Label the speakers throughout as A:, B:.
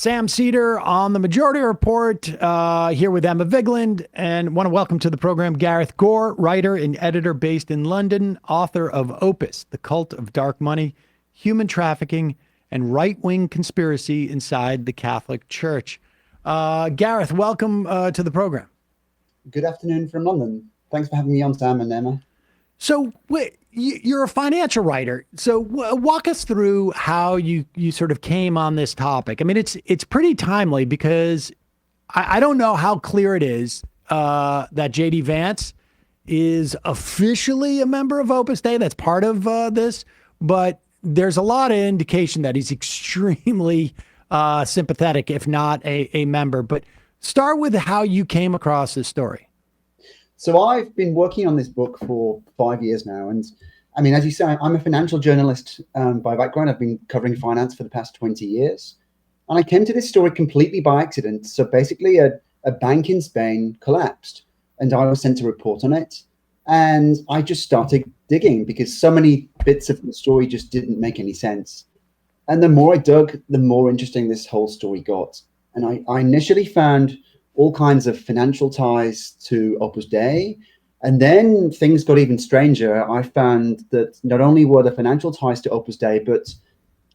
A: Sam Seder on the Majority Report, here with Emma Vigeland, and want to welcome to the program Gareth Gore, writer and editor based in London, author of Opus, The Cult of Dark Money, Human Trafficking, and Right-Wing Conspiracy Inside the Catholic Church. Gareth, welcome to the program.
B: Good afternoon from London. Thanks for having me on, Sam and Emma.
A: So you're a financial writer. So walk us through how you sort of came on this topic. I mean, it's pretty timely because I don't know how clear it is that J.D. Vance is officially a member of Opus Dei. That's part of this, but there's a lot of indication that he's extremely sympathetic, if not a member. But start with how you came across this story.
B: So I've been working on this book for 5 years now. And I mean, as you say, I'm a financial journalist by background. I've been covering finance for the past 20 years. And I came to this story completely by accident. So basically a bank in Spain collapsed and I was sent to report on it. And I just started digging because so many bits of the story just didn't make any sense. And the more I dug, the more interesting this whole story got. And I initially found all kinds of financial ties to Opus Dei. And then things got even stranger. I found that not only were the financial ties to Opus Dei, but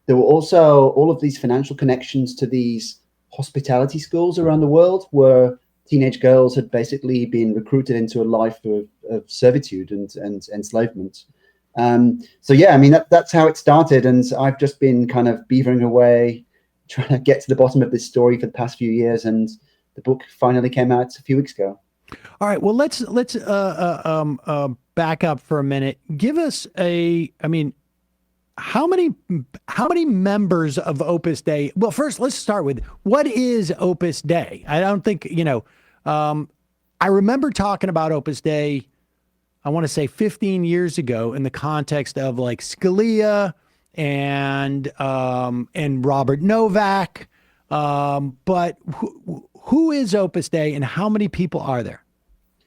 B: there were also all of these financial connections to these hospitality schools around the world where teenage girls had basically been recruited into a life of servitude and enslavement. So yeah, I mean, that's how it started. And I've just been kind of beavering away, trying to get to the bottom of this story for the past few years. And the book finally came out a few weeks ago.
A: All right. Well, let's back up for a minute. Give us how many members of Opus Dei? Well, first, let's start with what is Opus Dei? I don't think, I remember talking about Opus Dei, I want to say 15 years ago in the context of like Scalia and Robert Novak. But who is Opus Dei and how many people are there?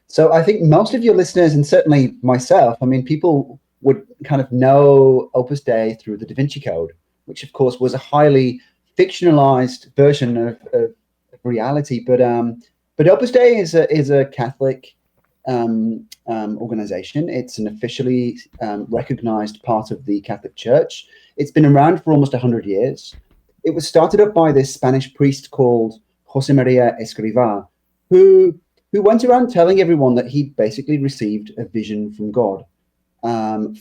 B: So I think most of your listeners, and certainly myself, I mean, people would kind of know Opus Dei through the Da Vinci Code, which of course was a highly fictionalized version of reality. But Opus Dei is a Catholic organization. It's an officially recognized part of the Catholic Church. It's been around for almost 100 years. It was started up by this Spanish priest called José María Escrivá, who went around telling everyone that he'd basically received a vision from God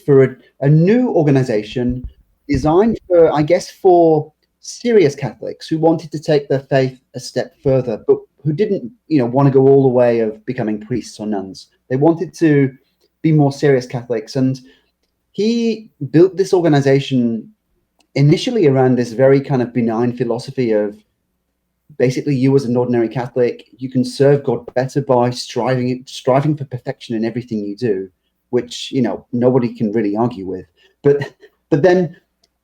B: for a new organization designed for, I guess, for serious Catholics who wanted to take their faith a step further, but who didn't, want to go all the way of becoming priests or nuns. They wanted to be more serious Catholics. And he built this organization initially around this very kind of benign philosophy of basically you as an ordinary Catholic, you can serve God better by striving for perfection in everything you do, which, nobody can really argue with. But then,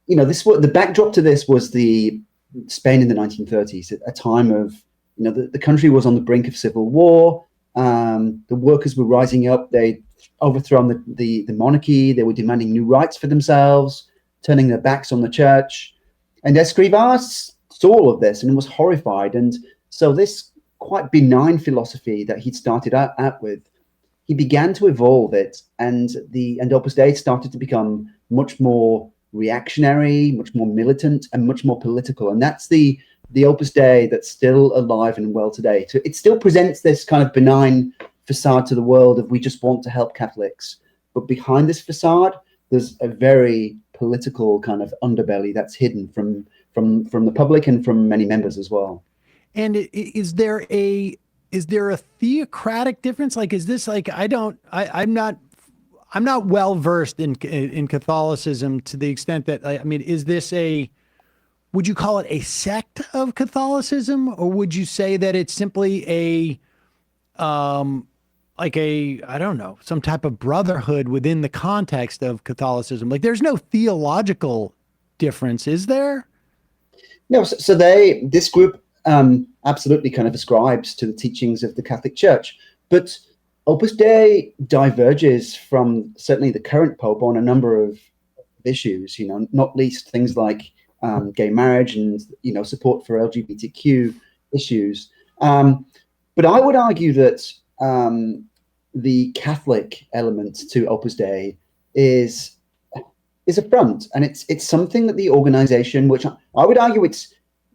B: the backdrop to this was the Spain in the 1930s, a time of, the country was on the brink of civil war. The workers were rising up. They'd overthrown the monarchy. They were demanding new rights for themselves, turning their backs on the church. And Escrivá saw all of this and was horrified. And so this quite benign philosophy that he'd started out with, he began to evolve it. And Opus Dei started to become much more reactionary, much more militant, and much more political. And that's the Opus Dei that's still alive and well today. So it still presents this kind of benign facade to the world of we just want to help Catholics. But behind this facade, there's a very political kind of underbelly that's hidden from the public and from many members as well.
A: And is there a theocratic difference? Like, is this like, I'm not well versed in Catholicism to the extent that, is this would you call it a sect of Catholicism, or would you say that it's simply some type of brotherhood within the context of Catholicism? Like, there's no theological difference, is there?
B: No. So this group absolutely kind of ascribes to the teachings of the Catholic Church, but Opus Dei diverges from certainly the current Pope on a number of issues, not least things like gay marriage and support for LGBTQ issues. But I would argue that the Catholic element to Opus Dei is a front, and it's something that the organization, which I would argue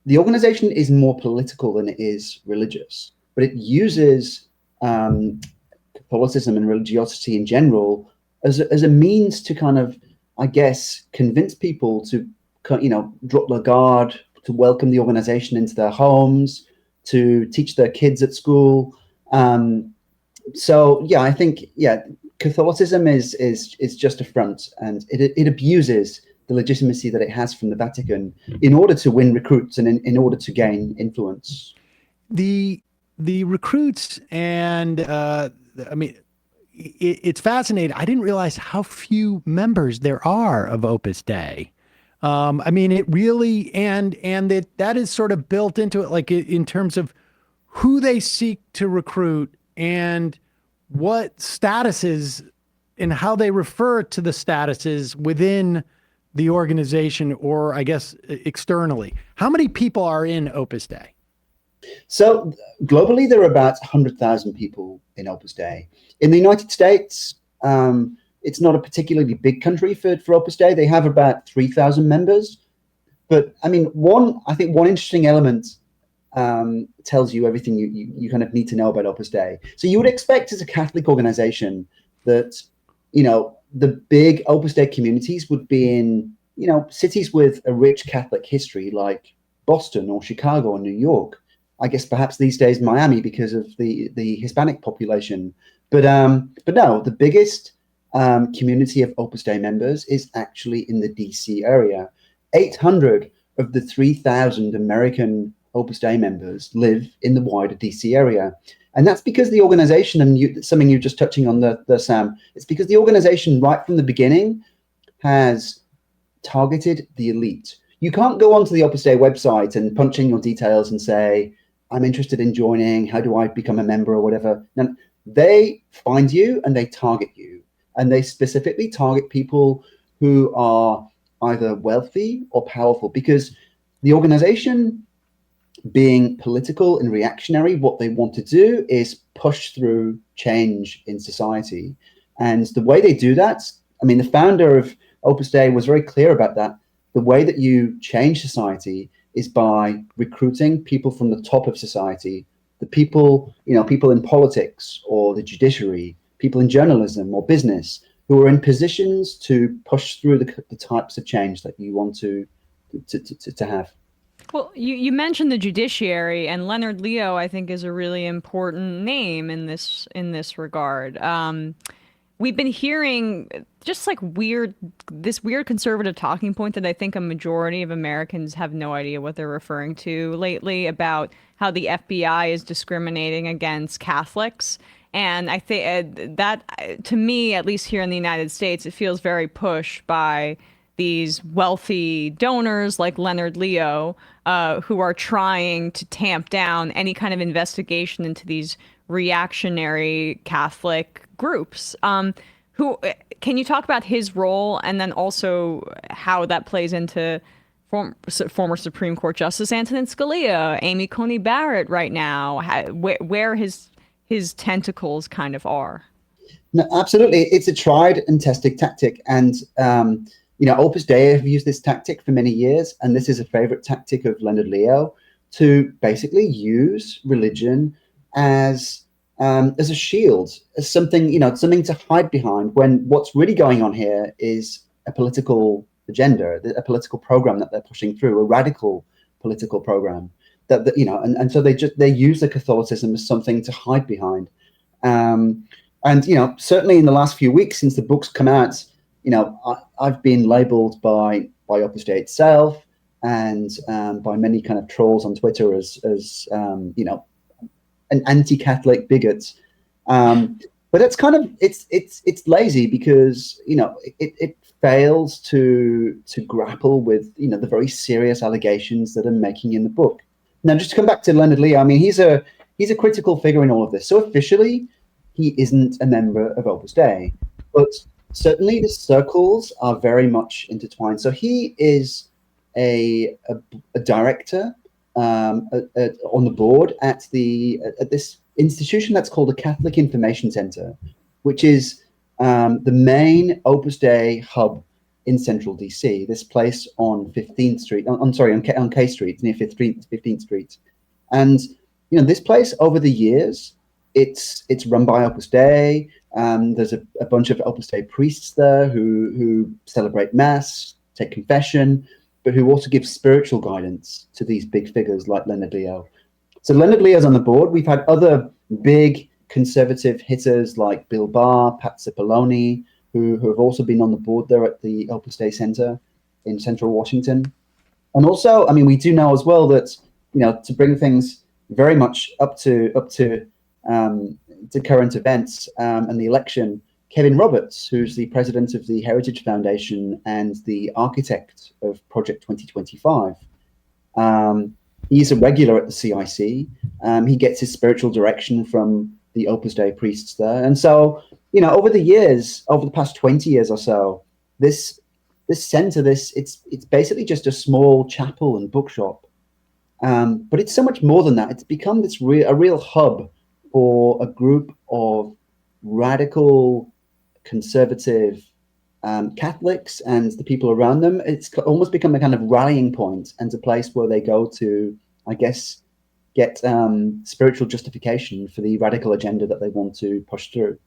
B: the organization is more political than it is religious, but it uses Catholicism and religiosity in general as a means to kind of, I guess, convince people to drop their guard, to welcome the organization into their homes, to teach their kids at school. So yeah, I think Catholicism is just a front, and it abuses the legitimacy that it has from the Vatican in order to win recruits and in order to gain influence.
A: The recruits, and I mean, it's fascinating. I didn't realize how few members there are of Opus Dei. I mean, it really, and that is sort of built into it, like in terms of who they seek to recruit and what statuses and how they refer to the statuses within the organization, or I guess externally. How many people are in Opus Dei?
B: So globally, there are about 100,000 people in Opus Dei. In the United States, it's not a particularly big country for Opus Dei. They have about 3,000 members. But I mean, one interesting element tells you everything you kind of need to know about Opus Dei. So you would expect as a Catholic organization that, the big Opus Dei communities would be in, cities with a rich Catholic history like Boston or Chicago or New York. I guess perhaps these days Miami because of the Hispanic population. But no, the biggest community of Opus Dei members is actually in the DC area. 800 of the 3,000 American Opus Dei members live in the wider DC area. And that's because the organization, and something you're just touching on there, Sam, it's because the organization right from the beginning has targeted the elite. You can't go onto the Opus Dei website and punch in your details and say, I'm interested in joining, how do I become a member or whatever. Now, they find you and they target you. And they specifically target people who are either wealthy or powerful, because the organization, being political and reactionary, what they want to do is push through change in society. And the way they do that, I mean, the founder of Opus Dei was very clear about that. The way that you change society is by recruiting people from the top of society, the people, people in politics or the judiciary, people in journalism or business who are in positions to push through the types of change that you want to have.
C: Well, you mentioned the judiciary, and Leonard Leo, I think, is a really important name in this regard. We've been hearing just like this weird conservative talking point that I think a majority of Americans have no idea what they're referring to lately, about how the FBI is discriminating against Catholics. And I think that, to me, at least here in the United States, it feels very pushed by these wealthy donors like Leonard Leo, who are trying to tamp down any kind of investigation into these reactionary Catholic groups. Can you talk about his role, and then also how that plays into former Supreme Court Justice Antonin Scalia, Amy Coney Barrett right now, where his tentacles kind of are?
B: No, absolutely. It's a tried and tested tactic. And, Opus Dei have used this tactic for many years. And this is a favorite tactic of Leonard Leo, to basically use religion as a shield, as something to hide behind, when what's really going on here is a political agenda, a political program that they're pushing through, a radical political program and so they use the Catholicism as something to hide behind. And certainly in the last few weeks since the book's come out, I've been labeled by Opus Dei itself and by many kind of trolls on Twitter as an anti-Catholic bigot. But it's kind of it's lazy, because it fails to grapple with the very serious allegations that I'm making in the book. Now, just to come back to Leonard Leo, I mean, he's a critical figure in all of this. So officially, he isn't a member of Opus Dei, but certainly the circles are very much intertwined. So he is a director on the board at this institution that's called the Catholic Information Center, which is the main Opus Dei hub in central DC. This place on 15th Street, on K Street, near 15th Street, and this place over the years, it's run by Opus Dei. There's a bunch of Opus Dei priests there who celebrate Mass, take confession, but who also give spiritual guidance to these big figures like Leonard Leo. So Leonard Leo's on the board. We've had other big conservative hitters like Bill Barr, Pat Cipollone, who have also been on the board there at the Opus Dei Center in Central Washington. And also, I mean, we do know as well that, to bring things very much up to current events and the election, Kevin Roberts, who's the president of the Heritage Foundation and the architect of Project 2025, he's a regular at the CIC. He gets his spiritual direction from the Opus Dei priests there. And so, over the past 20 years or so, this center, it's basically just a small chapel and bookshop. But it's so much more than that. It's become a real hub for a group of radical conservative Catholics and the people around them. It's almost become a kind of rallying point and a place where they go to, I guess, get spiritual justification for the radical agenda that they want to push through.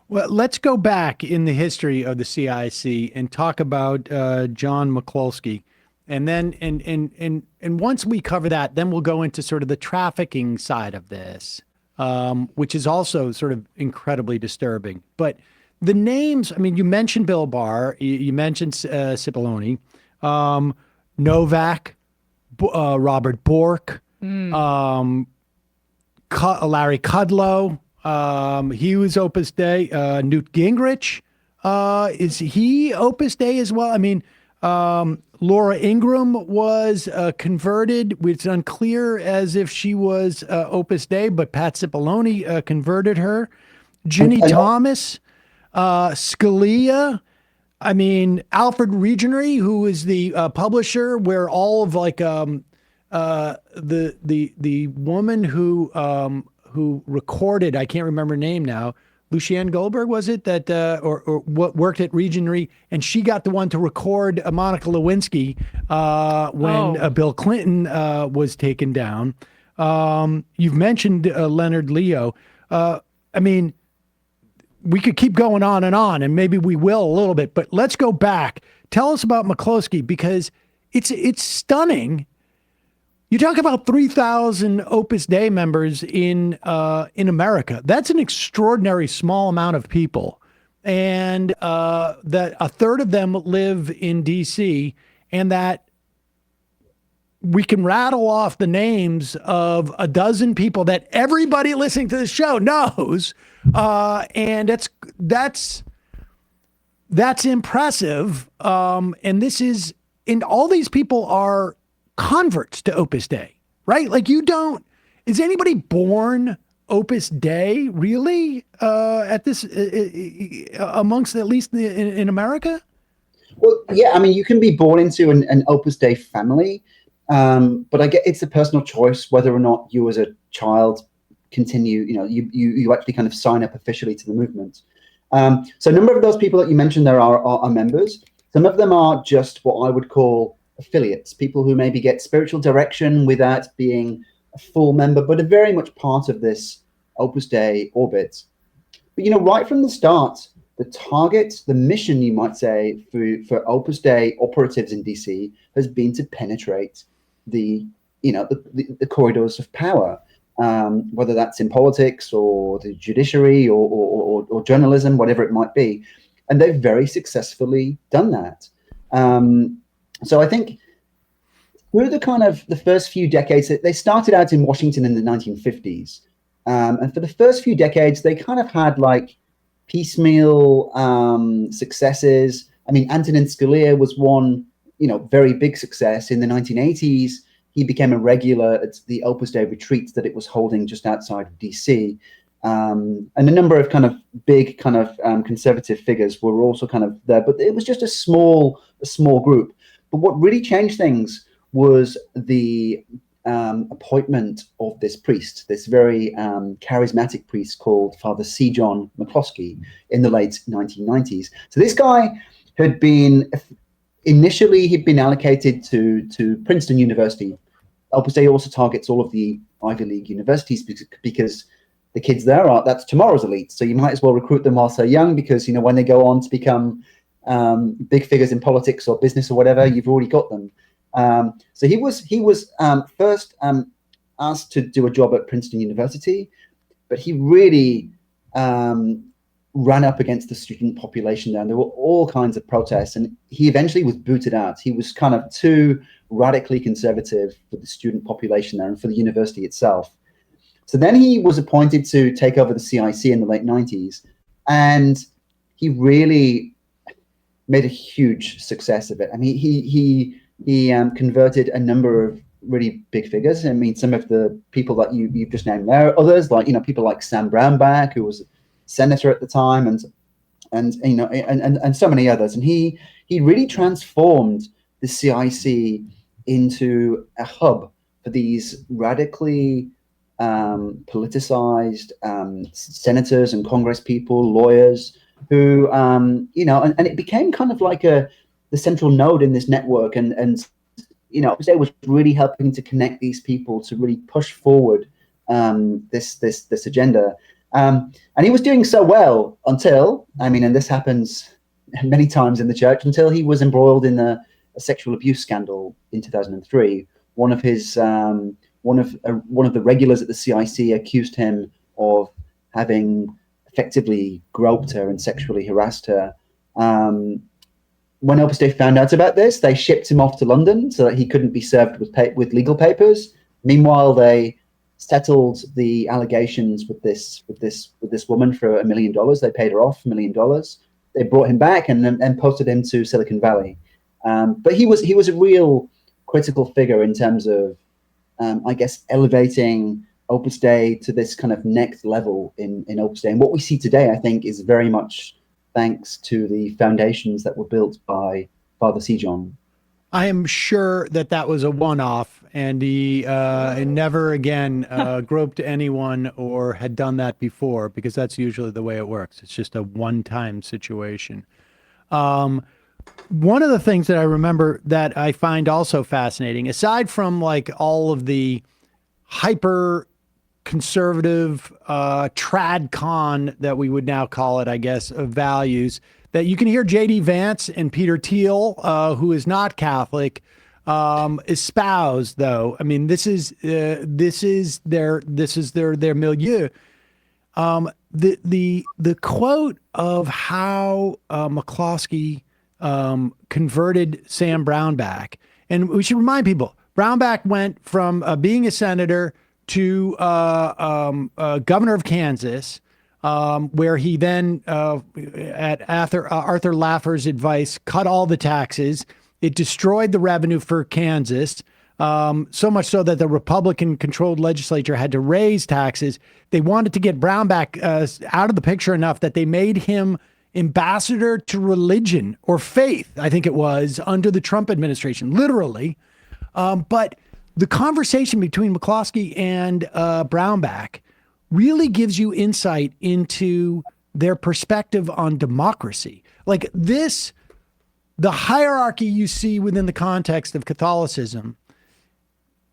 A: Well, let's go back in the history of the CIC and talk about John McCloskey. And then, and once we cover that, then we'll go into sort of the trafficking side of this, which is also sort of incredibly disturbing. But the names, I mean, you mentioned Bill Barr, you mentioned Cipollone, Novak, Robert Bork, Larry Kudlow, he was Opus Dei. Newt Gingrich, is he Opus Dei as well? I mean, Laura Ingraham was converted. It's unclear as if she was Opus Dei, but Pat Cipollone converted her. Ginny Thomas, Scalia. I mean, Alfred Regenery, who is the publisher, where all of like the woman who recorded, I can't remember her name now, Lucianne Goldberg, was it, that or what worked at Regenery, and she got the one to record Monica Lewinsky when Bill Clinton was taken down. You've mentioned Leonard Leo. I mean, we could keep going on, and maybe we will a little bit, but let's go back. Tell us about McCloskey, because it's stunning. You talk about 3,000 Opus Dei members in America. That's an extraordinary small amount of people, and that a third of them live in D.C., and that we can rattle off the names of a dozen people that everybody listening to the show knows, and that's impressive. And all these people are converts to Opus Dei, right? Like, is anybody born Opus Dei really at this amongst, at least in America?
B: Well, yeah, I mean, you can be born into an Opus Dei family, but I get it's a personal choice whether or not you as a child continue, you actually kind of sign up officially to the movement. So a number of those people that you mentioned there are members. Some of them are just what I would call affiliates, people who maybe get spiritual direction without being a full member, but are very much part of this Opus Dei orbit. But right from the start, the target, the mission, you might say, for Opus Dei operatives in DC has been to penetrate the corridors of power, whether that's in politics or the judiciary or journalism, whatever it might be, and they've very successfully done that. So I think through the first few decades, they started out in Washington in the 1950s. And for the first few decades, they kind of had like piecemeal successes. I mean, Antonin Scalia was one, very big success. In the 1980s, he became a regular at the Opus Dei retreats that it was holding just outside of DC. And a number of kind of big kind of conservative figures were also kind of there, but it was just a small group. But what really changed things was the appointment of this priest, this very charismatic priest called Father C. John McCloskey in the late 1990s. So this guy had been, initially he'd been allocated to Princeton University. Opus Dei also targets all of the Ivy League universities because the kids there that's tomorrow's elite. So you might as well recruit them while they're young, because, you know, when they go on to become big figures in politics or business or whatever, you've already got them. So he was first asked to do a job at Princeton University, but he really ran up against the student population there, and there were all kinds of protests, and he eventually was booted out. He was kind of too radically conservative for the student population there and for the university itself. So then he was appointed to take over the CIC in the late 90s, and he really made a huge success of it. I mean, he converted a number of really big figures. I mean, some of the people that you've just named there, others like, you know, people like Sam Brownback, who was senator at the time, and you know, and so many others. And he really transformed the CIC into a hub for these radically politicized senators and Congress people, lawyers, who you know, and it became kind of like the central node in this network, and you know, it was really helping to connect these people to really push forward this agenda. And he was doing so well until, I mean, and this happens many times in the church, until he was embroiled in a sexual abuse scandal in 2003. One of the regulars at the CIC accused him of having effectively groped her and sexually harassed her. When Opus Dei found out about this, they shipped him off to London so that he couldn't be served with legal papers. Meanwhile, they settled the allegations with this woman for $1 million. They paid her off $1 million. They brought him back and posted him to Silicon Valley. But he was a real critical figure in terms of, I guess, elevating Opus Dei to this kind of next level in Opus Dei. And what we see today, I think, is very much thanks to the foundations that were built by Father C. John.
A: I am sure that was a one-off, and he never again groped anyone or had done that before, because that's usually the way it works. It's just a one-time situation. One of the things that I remember that I find also fascinating, aside from like all of the hyper conservative trad con that we would now call it, I guess, of values, that you can hear J.D. Vance and Peter Thiel, who is not Catholic, espouse. Though, I mean, this is their milieu. The quote of how McCloskey converted Sam Brownback, and we should remind people, Brownback went from being a senator to governor of Kansas, where he then, at Arthur Laffer's advice, cut all the taxes. It destroyed the revenue for Kansas, so much so that the Republican-controlled legislature had to raise taxes. They wanted to get Brownback out of the picture enough that they made him ambassador to religion or faith, I think it was, under the Trump administration, literally. But the conversation between McCloskey and Brownback really gives you insight into their perspective on democracy. Like this, the hierarchy you see within the context of Catholicism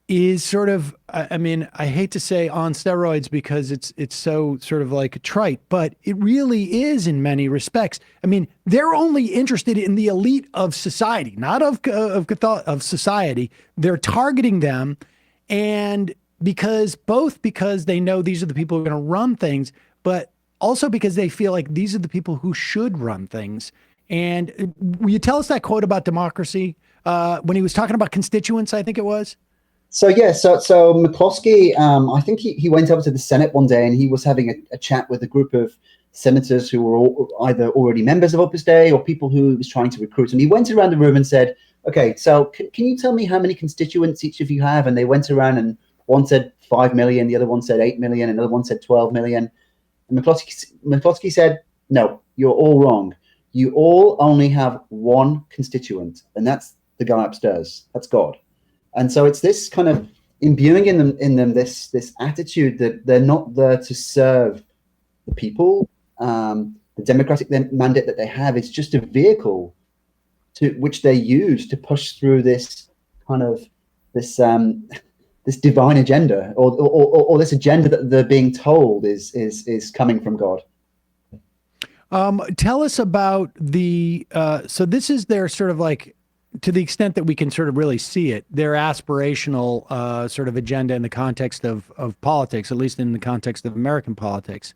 A: is sort of, I mean, I hate to say on steroids because it's so sort of like trite, but it really is in many respects. I mean, they're only interested in the elite of society, not of society. They're targeting them, and because they know these are the people who are going to run things, but also because they feel like these are the people who should run things. And will you tell us that quote about democracy when he was talking about constituents, I think it was?
B: So McCloskey, I think he went over to the Senate one day, and he was having a chat with a group of senators who were either already members of Opus Dei or people who he was trying to recruit. And he went around the room and said, okay, so can you tell me how many constituents each of you have? And they went around, and one said 5 million, the other one said 8 million, another one said 12 million. And McCloskey said, no, you're all wrong. You all only have one constituent, and that's the guy upstairs. That's God. And so it's this kind of imbuing in them this attitude that they're not there to serve the people. The democratic mandate that they have is just a vehicle to which they use to push through this kind of this divine agenda, or this agenda that they're being told is coming from God.
A: Tell us about so this is their sort of like, to the extent that we can sort of really see it, their aspirational sort of agenda in the context of politics, at least in the context of American politics.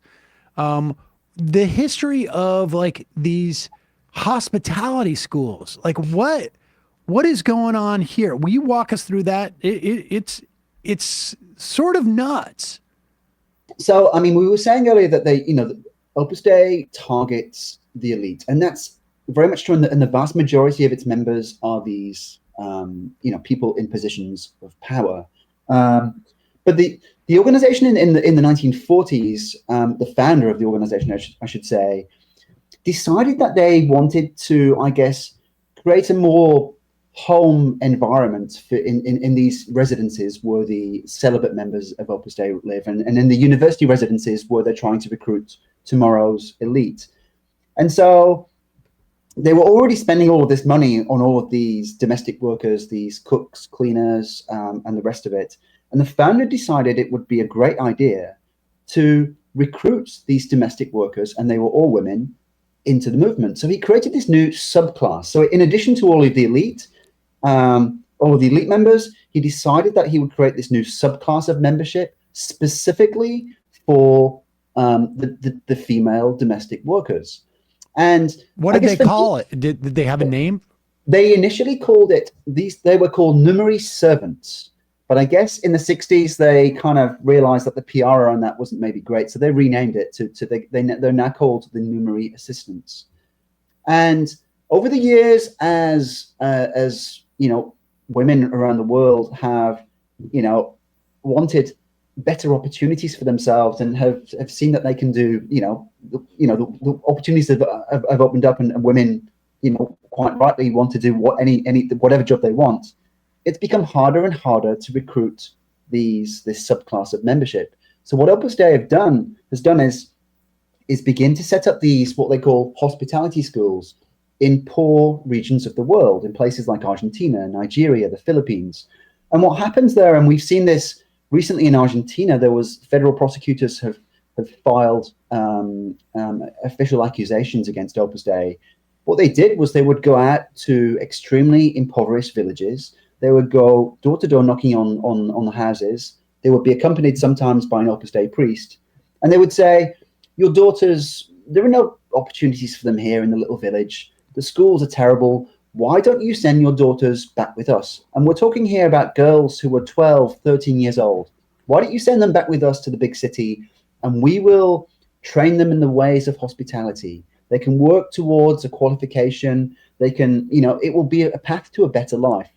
A: The history of like these hospitality schools, like what is going on here? Will you walk us through that? It's sort of nuts.
B: So, I mean, we were saying earlier that Opus Dei targets the elite, and that's very much true. And the vast majority of its members are these, people in positions of power. But the organization in the 1940s, the founder of the organization, I should say, decided that they wanted to, I guess, create a more home environment in these residences where the celibate members of Opus Dei live, and in the university residences where they're trying to recruit tomorrow's elite. And so they were already spending all of this money on all of these domestic workers, these cooks, cleaners, and the rest of it. And the founder decided it would be a great idea to recruit these domestic workers, and they were all women, into the movement. So he created this new subclass. So in addition to all of the elite, all of the elite members, he decided that he would create this new subclass of membership specifically for the female domestic workers. And
A: what did they call it? Did they have a name?
B: They initially called it they were called numeri servants. But I guess in the 60s, they kind of realized that the PR on that wasn't maybe great. So they renamed it they're now called the numeri assistants. And over the years, as women around the world have, wanted better opportunities for themselves and have seen that they can do, the opportunities have opened up, and women, quite rightly want to do whatever job they want. It's become harder and harder to recruit this subclass of membership. So what Opus Dei has done is begin to set up these, what they call hospitality schools, in poor regions of the world, in places like Argentina, Nigeria, the Philippines. And what happens there, and we've seen this recently in Argentina, there was federal prosecutors have filed official accusations against Opus Dei. What they did was they would go out to extremely impoverished villages. They would go door to door knocking on the houses. They would be accompanied sometimes by an Opus Dei priest. And they would say, your daughters, there are no opportunities for them here in the little village. The schools are terrible. Why don't you send your daughters back with us? And we're talking here about girls who were 12, 13 years old. Why don't you send them back with us to the big city, and we will train them in the ways of hospitality. They can work towards a qualification. They can, it will be a path to a better life.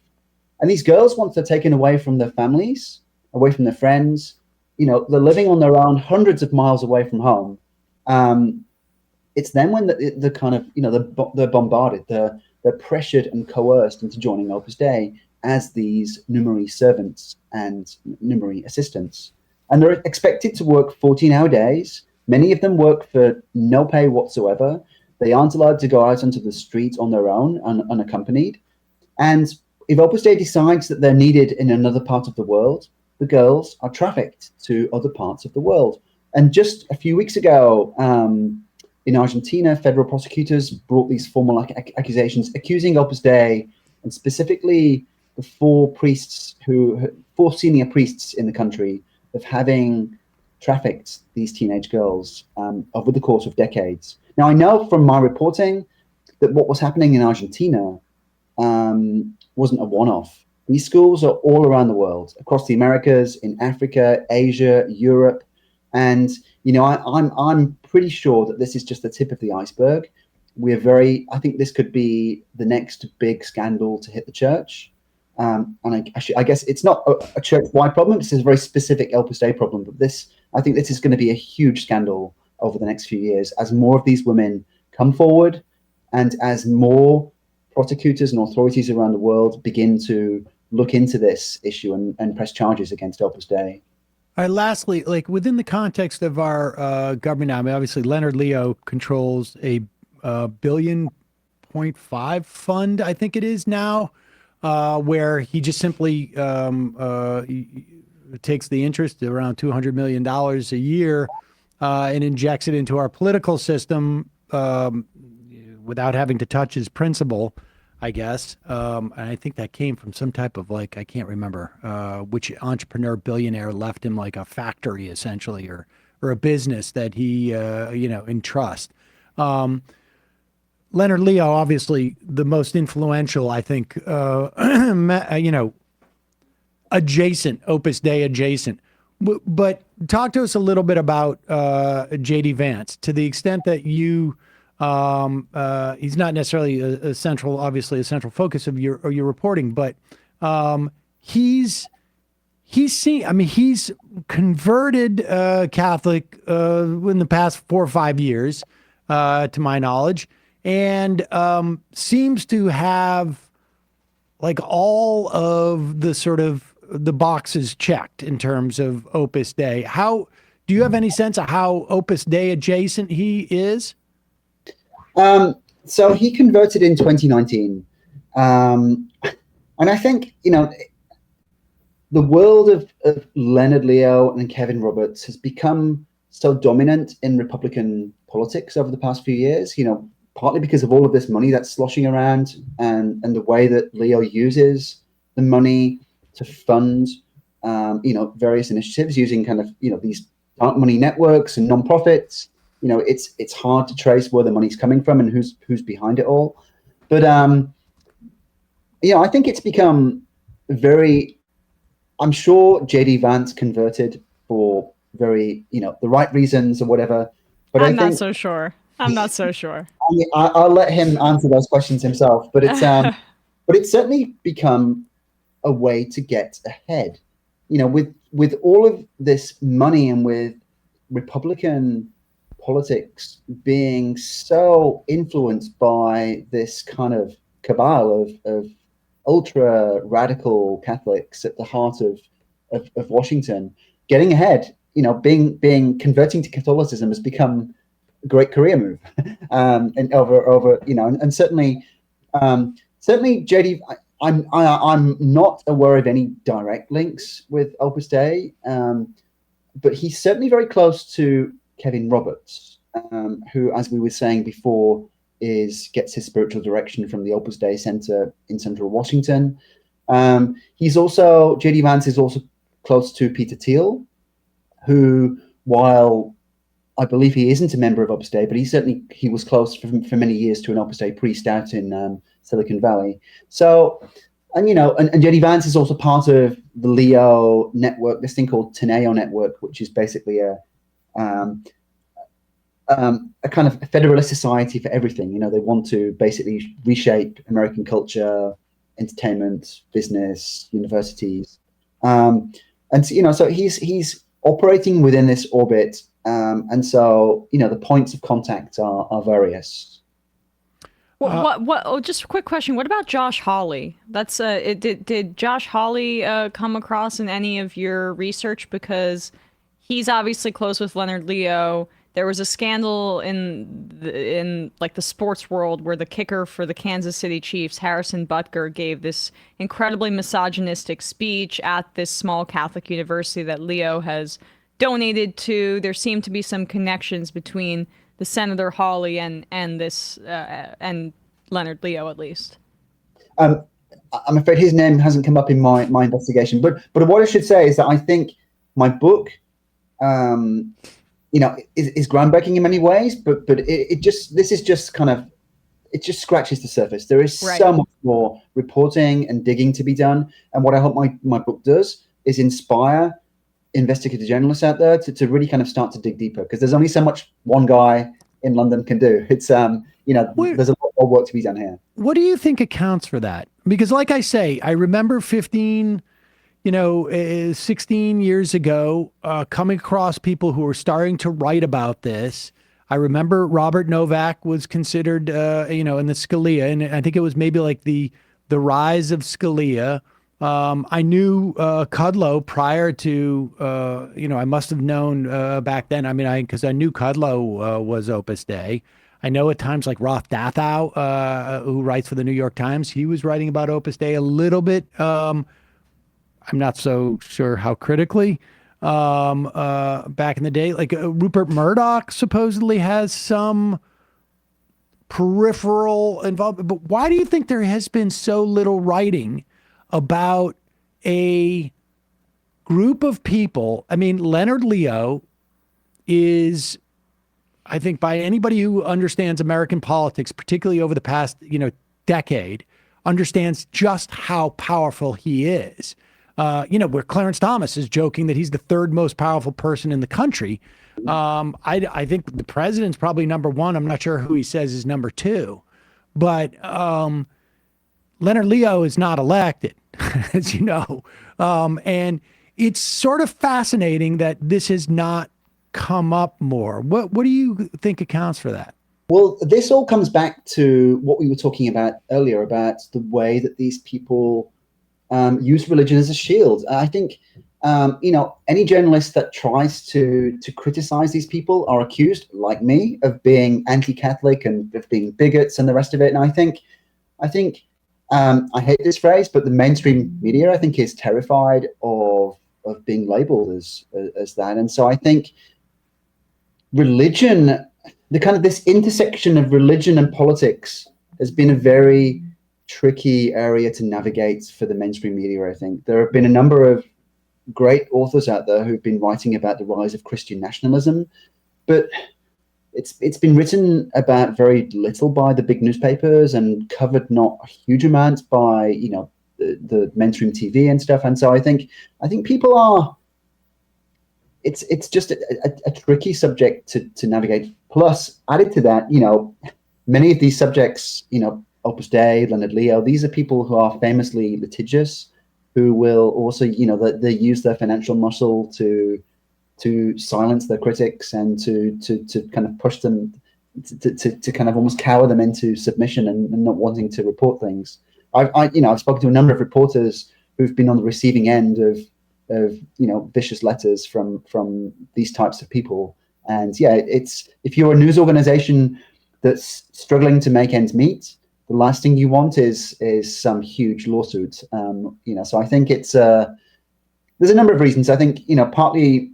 B: And these girls, once they're taken away from their families, away from their friends, they're living on their own hundreds of miles away from home. It's then when the kind of, they're bombarded, they're pressured and coerced into joining Opus Dei as these numeri servants and numeri assistants. And they're expected to work 14-hour days. Many of them work for no pay whatsoever. They aren't allowed to go out onto the street on their own, unaccompanied. And if Opus Dei decides that they're needed in another part of the world, the girls are trafficked to other parts of the world. And just a few weeks ago, in Argentina, federal prosecutors brought these formal accusations accusing Opus Dei, and specifically the four senior priests in the country, of having trafficked these teenage girls over the course of decades. Now, I know from my reporting that what was happening in Argentina wasn't a one-off. These schools are all around the world, across the Americas, in Africa, Asia, Europe, and I'm pretty sure that this is just the tip of the iceberg. I think this could be the next big scandal to hit the church. And I guess it's not a church-wide problem. This is a very specific Opus Dei problem. But I think this is going to be a huge scandal over the next few years as more of these women come forward, and as more prosecutors and authorities around the world begin to look into this issue and press charges against Opus Dei.
A: All right, lastly, like within the context of our government now, I mean, obviously Leonard Leo controls a $1.5 billion fund, I think it is now, where he just simply takes the interest around $200 million a year and injects it into our political system without having to touch his principal, I guess. And I think that came from some type of like, I can't remember which entrepreneur billionaire left him like a factory essentially, or a business that he, in trust. Leonard Leo, obviously the most influential, I think, adjacent, Opus Dei adjacent. But talk to us a little bit about J.D. Vance, to the extent that you, he's not necessarily a central focus of your reporting, but he's converted Catholic in the past 4 or 5 years, to my knowledge, and seems to have like all of the sort of the boxes checked in terms of Opus Dei. How do you have any sense of how Opus Dei adjacent he is?
B: So he converted in 2019. And I think, the world of Leonard Leo and Kevin Roberts has become so dominant in Republican politics over the past few years, partly because of all of this money that's sloshing around and the way that Leo uses the money to fund, various initiatives using kind of, these dark money networks and nonprofits. It's hard to trace where the money's coming from and who's behind it all. But, I think it's become I'm sure J.D. Vance converted for very, the right reasons or whatever. But
C: I'm not so sure.
B: I'll let him answer those questions himself. But it's certainly become a way to get ahead. With all of this money and with Republican politics being so influenced by this kind of cabal of ultra radical Catholics at the heart of Washington, getting ahead, converting to Catholicism has become a great career move. And over and certainly JD, I'm not aware of any direct links with Opus Dei, but he's certainly very close to Kevin Roberts, who, as we were saying before, gets his spiritual direction from the Opus Dei Center in Central Washington. J.D. Vance is also close to Peter Thiel, who, while I believe he isn't a member of Opus Dei, but he was close for many years to an Opus Dei priest out in Silicon Valley. So, and J.D. Vance is also part of the Leo network, this thing called Teneo Network, which is basically a kind of Federalist Society for everything. They want to basically reshape American culture, entertainment, business, universities, and so he's operating within this orbit, and so the points of contact are various.
C: What? Oh, just a quick question. What about Josh Hawley? That's did Josh Hawley come across in any of your research? Because he's obviously close with Leonard Leo. There was a scandal in like the sports world where the kicker for the Kansas City Chiefs, Harrison Butker, gave this incredibly misogynistic speech at this small Catholic university that Leo has donated to. There seemed to be some connections between the Senator Hawley and this and Leonard Leo, at least.
B: I'm afraid his name hasn't come up in my investigation. But what I should say is that I think my book, is groundbreaking in many ways, but it just scratches the surface. There is so much more reporting and digging to be done. And what I hope my book does is inspire investigative journalists out there to really kind of start to dig deeper, because there's only so much one guy in London can do. It's there's a lot more work to be done here.
A: What do you think accounts for that? Because like I say, I remember 16 years ago, coming across people who were starting to write about this. I remember Robert Novak was considered, in the Scalia, and I think it was maybe like the rise of Scalia. I knew Kudlow prior to, I must have known back then. I mean, because I knew Kudlow was Opus Dei. I know at times like Roth Dathow, who writes for the New York Times, he was writing about Opus Dei a little bit. I'm not so sure how critically back in the day. Like Rupert Murdoch supposedly has some peripheral involvement. But why do you think there has been so little writing about a group of people? I mean, Leonard Leo is, I think, by anybody who understands American politics, particularly over the past, decade, understands just how powerful he is. Where Clarence Thomas is joking that he's the third most powerful person in the country. I think the president's probably number one. I'm not sure who he says is number two, but Leonard Leo is not elected, as you know. And it's sort of fascinating that this has not come up more. What do you think accounts for that?
B: Well, this all comes back to what we were talking about earlier about the way that these people use religion as a shield. I think, any journalist that tries to criticize these people are accused, like me, of being anti-Catholic and of being bigots and the rest of it. And I think, I hate this phrase, but the mainstream media, I think, is terrified of being labeled as that. And so I think religion, the kind of this intersection of religion and politics has been a very tricky area to navigate for the mainstream media. I think there have been a number of great authors out there who've been writing about the rise of Christian nationalism, but it's been written about very little by the big newspapers and covered not a huge amount by the mainstream TV and stuff. And so I think people are. It's just a tricky subject to navigate. Plus, added to that, many of these subjects, Opus Dei, Leonard Leo, these are people who are famously litigious, who will also, they use their financial muscle to silence their critics and to kind of push them to kind of almost cower them into submission and not wanting to report things. I've spoken to a number of reporters who've been on the receiving end of vicious letters from these types of people. And yeah, it's, if you're a news organization that's struggling to make ends meet, the last thing you want is some huge lawsuit. So I think it's there's a number of reasons. I think partly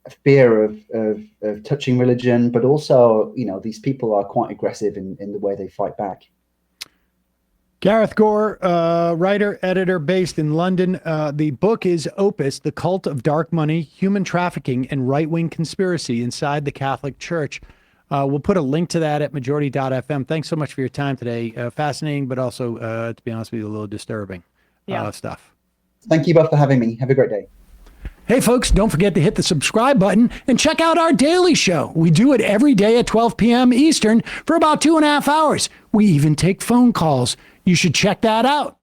B: a fear of touching religion, but also these people are quite aggressive in the way they fight back.
A: Gareth Gore, writer, editor based in London. The book is Opus, The Cult of Dark Money, Human Trafficking, and Right-Wing Conspiracy Inside the Catholic Church. We'll put a link to that at majority.fm. Thanks so much for your time today. Fascinating, but also, to be honest with you, a little disturbing stuff.
B: Thank you both for having me. Have a great day.
A: Hey, folks, don't forget to hit the subscribe button and check out our daily show. We do it every day at 12 p.m. Eastern for about 2.5 hours. We even take phone calls. You should check that out.